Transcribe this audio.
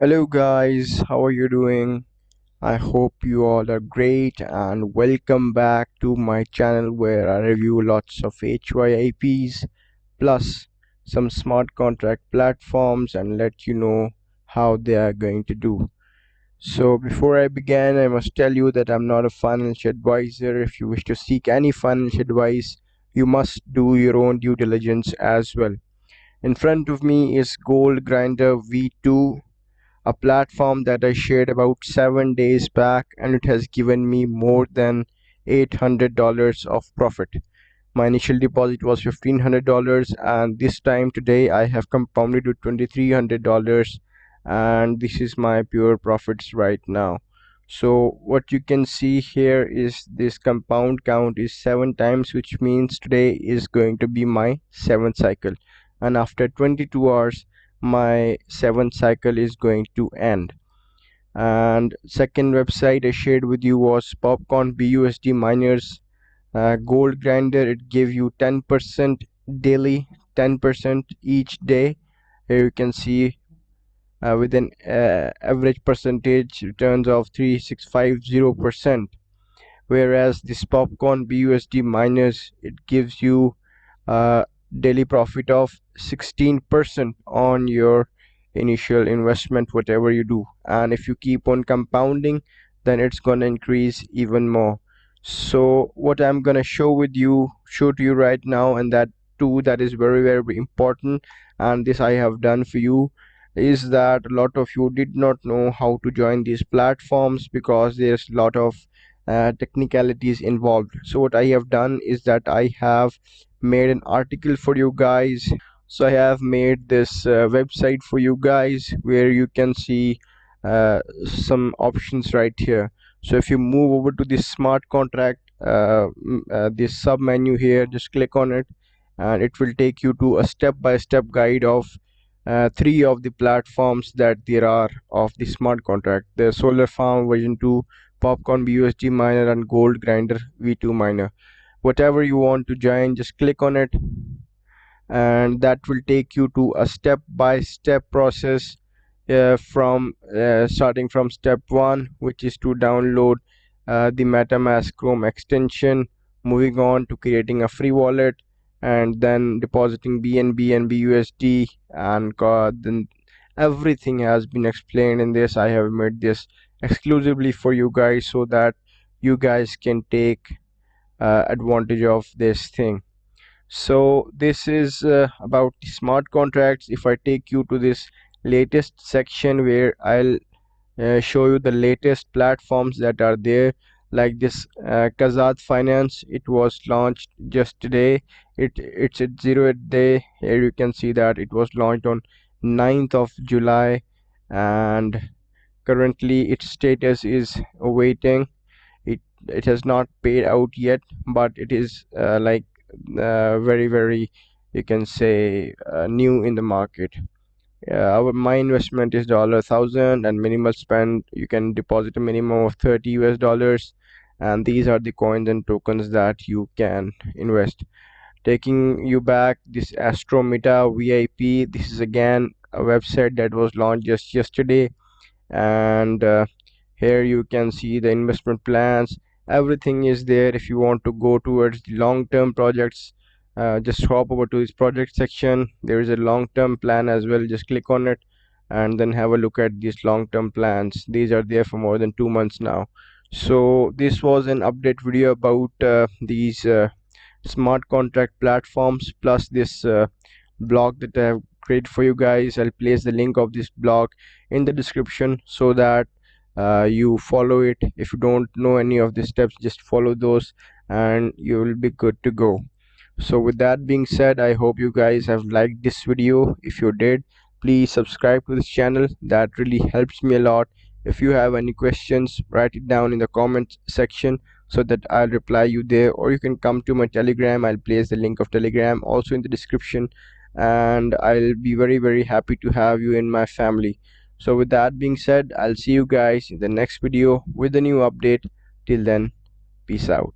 Hello guys, how are you doing? I hope you all are great and welcome back to my channel where I review lots of HYIPs plus some smart contract platforms and let you know how they are going to do. So before I begin, I must tell you that I'm not a financial advisor. If you wish to seek any financial advice, you must do your own due diligence as well. In front of me is Goldgrinder V2, a platform that I shared about 7 days back, and it has given me more than $800 of profit. My initial deposit was $1,500, and this time today I have compounded to $2,300, and this is my pure profits right now. So what you can see here is this compound count is 7 times, which means today is going to be my seventh cycle, and after 22 hours my seventh cycle is going to end. And second website I shared with you was Popcorn BUSD miners. Goldgrinder, it gave you 10% daily, 10% each day. Here you can see with an average percentage returns of 3650%, whereas this Popcorn BUSD miners, it gives you a daily profit of 16% on your initial investment, whatever you do, and if you keep on compounding, then it's gonna increase even more. So what I'm gonna show to you right now, and that too, that is very important, and this I have done for you, is that a lot of you did not know how to join these platforms because there's a lot of technicalities involved. So what I have done is that I have made an article for you guys. So I have made this website for you guys where you can see some options right here. So if you move over to this smart contract, this sub menu here, just click on it and it will take you to a step-by-step guide of three of the platforms that there are of the smart contract: the Solar Farm version 2, Popcorn BUSD miner, and Goldgrinder V2 miner. Whatever you want to join, just click on it and that will take you to a step-by-step process, from starting from step 1, which is to download the MetaMask Chrome extension, moving on to creating a free wallet, and then depositing BNB and BUSD, and then everything has been explained in this. I have made this exclusively for you guys so that you guys can take advantage of this thing. So this is about the smart contracts. If I take you to this latest section where I'll show you the latest platforms that are there, like this Kazat Finance, it was launched just today. It's at 0th day. Here you can see that it was launched on 9th of July, and currently its status is awaiting. It has not paid out yet, but it is very, you can say, new in the market. My investment is $1,000, and minimal spend, you can deposit a minimum of 30 US dollars, and these are the coins and tokens that you can invest. Taking you back, this Astrometa VIP, this is again a website that was launched just yesterday, and here you can see the investment plans. Everything is there. If you want to go towards the long-term projects, just hop over to this project section. There is a long-term plan as well. Just click on it and then have a look at these long-term plans. These are there for more than 2 months now. So this was an update video about these smart contract platforms, plus this blog that I have created for you guys. I'll place the link of this blog in the description so that you follow it. If you don't know any of the steps, just follow those and you will be good to go. So with that being said, I hope you guys have liked this video. If you did, please subscribe to this channel. That really helps me a lot. If you have any questions, write it down in the comment section so that I'll reply you there, or you can come to my Telegram. I'll place the link of Telegram also in the description, and I'll be very happy to have you in my family. So with that being said, I'll see you guys in the next video with a new update. Till then, peace out.